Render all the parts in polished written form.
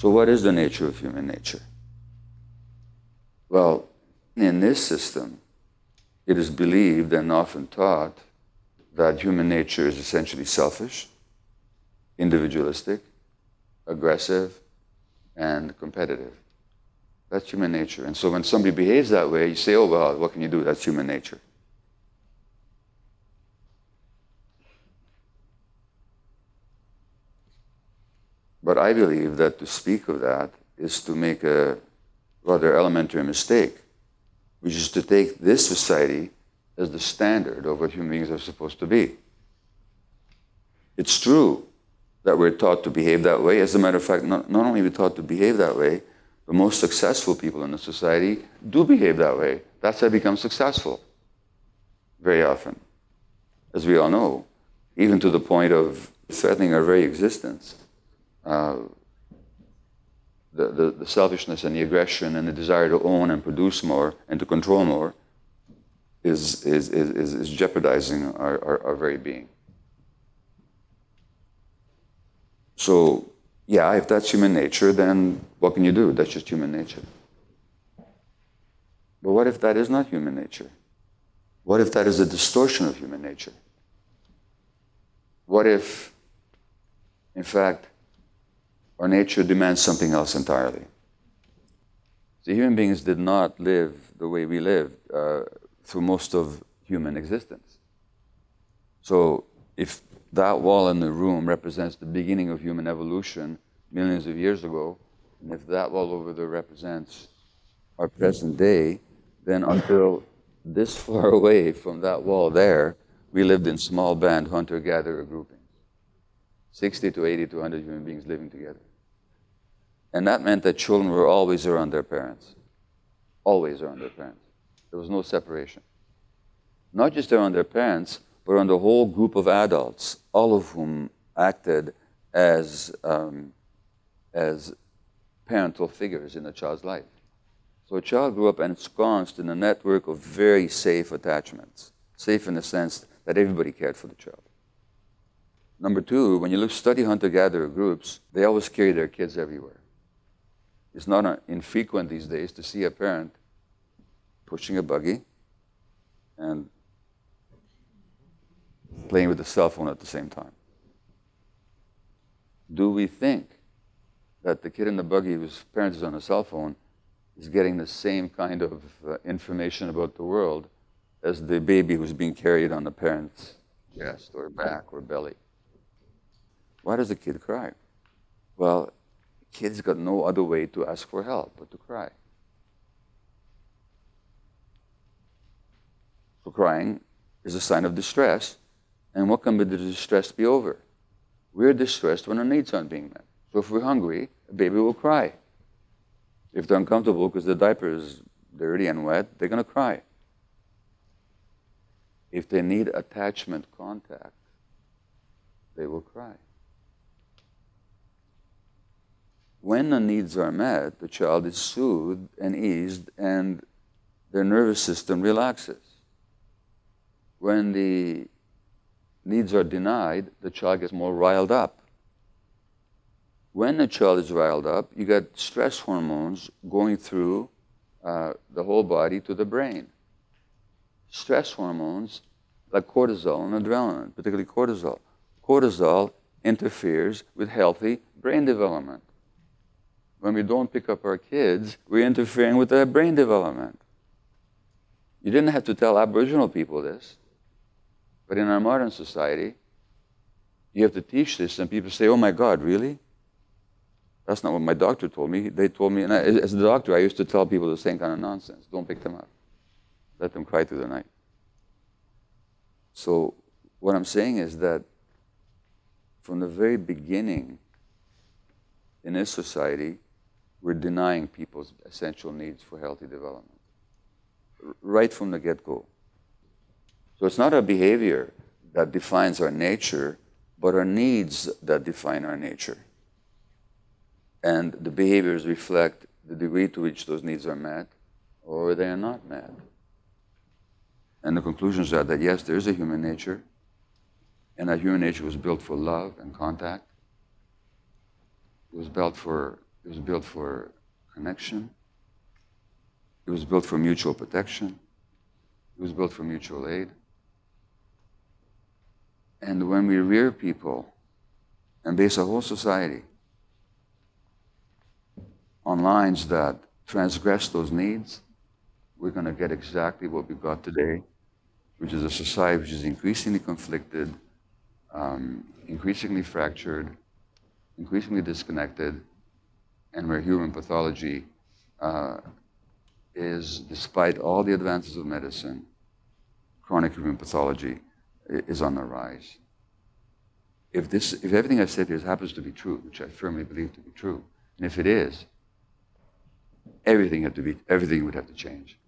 So what is the nature of human nature? Well, in this system, it is believed and often taught that human nature is essentially selfish, individualistic, aggressive, and competitive. That's human nature. And so when somebody behaves that way, you say, oh, well, what can you do? That's human nature. But I believe that to speak of that is to make a rather elementary mistake, which is to take this society as the standard of what human beings are supposed to be. It's true that we're taught to behave that way. As a matter of fact, not only are we taught to behave that way, the most successful people in the society do behave that way. That's how they become successful, very often, as we all know, even to the point of threatening our very existence. The selfishness and the aggression and the desire to own and produce more and to control more is jeopardizing our very being. So, yeah, if that's human nature, then what can you do? That's just human nature. But what if that is not human nature? What if that is a distortion of human nature? What if, in fact, our nature demands something else entirely? The human beings did not live the way we lived through most of human existence. So if that wall in the room represents the beginning of human evolution millions of years ago, and if that wall over there represents our present day, then until this far away from that wall there, we lived in small band hunter-gatherer groupings. 60 to 80 to 100 human beings living together. And that meant that children were always around their parents. Always around their parents. There was no separation. Not just around their parents, but around the whole group of adults, all of whom acted as parental figures in a child's life. So a child grew up ensconced in a network of very safe attachments. Safe in the sense that everybody cared for the child. Number two, when you study hunter-gatherer groups, they always carry their kids everywhere. It's not infrequent these days to see a parent pushing a buggy and playing with the cell phone at the same time. Do we think that the kid in the buggy whose parent is on a cell phone is getting the same kind of information about the world as the baby who's being carried on the parent's chest or back or belly? Why does the kid cry? Well, kids got no other way to ask for help but to cry. So crying is a sign of distress. And what can the distress be over? We're distressed when our needs aren't being met. So if we're hungry, a baby will cry. If they're uncomfortable because the diaper is dirty and wet, they're going to cry. If they need attachment contact, they will cry. When the needs are met, the child is soothed and eased and their nervous system relaxes. When the needs are denied, the child gets more riled up. When a child is riled up, you get stress hormones going through the whole body to the brain. Stress hormones like cortisol and adrenaline, particularly cortisol. Cortisol interferes with healthy brain development. When we don't pick up our kids, we're interfering with their brain development. You didn't have to tell Aboriginal people this, but in our modern society, you have to teach this, and people say, oh my God, really? That's not what my doctor told me. They told me, and as a doctor, I used to tell people the same kind of nonsense. Don't pick them up. Let them cry through the night. So what I'm saying is that from the very beginning in this society, we're denying people's essential needs for healthy development, right from the get-go. So it's not our behavior that defines our nature, but our needs that define our nature. And the behaviors reflect the degree to which those needs are met or they are not met. And the conclusions are that yes, there is a human nature, and that human nature was built for love and contact. It was built for It was built for connection. It was built for mutual protection. It was built for mutual aid. And when we rear people and base a whole society on lines that transgress those needs, we're going to get exactly what we've got today, which is a society which is increasingly conflicted, increasingly fractured, increasingly disconnected, and where human pathology is, despite all the advances of medicine, chronic human pathology is on the rise. If everything I said here happens to be true, which I firmly believe to be true, and if it is, everything would have to change.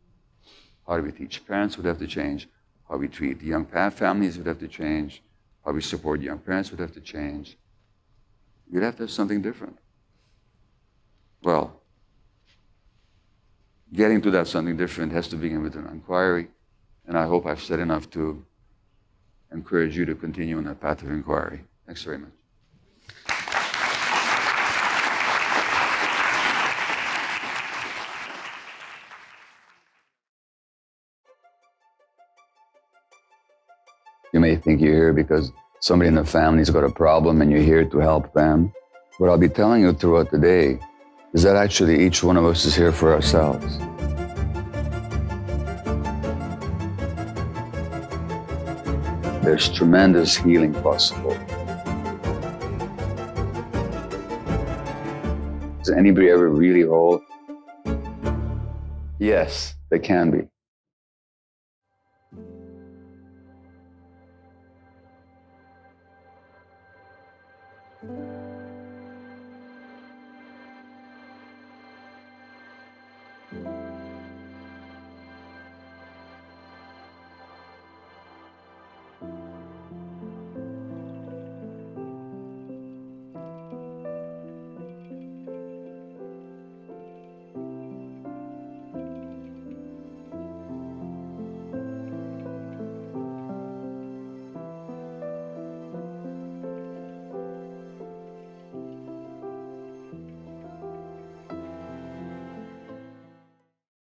How do we teach parents would have to change. How we treat young families would have to change. How we support young parents would have to change. You'd have to have something different. Well, getting to that something different has to begin with an inquiry, and I hope I've said enough to encourage you to continue on that path of inquiry. Thanks very much. You may think you're here because somebody in the family's got a problem and you're here to help them. What I'll be telling you throughout the day is that actually each one of us is here for ourselves. There's tremendous healing possible. Is anybody ever really whole? Yes, they can be.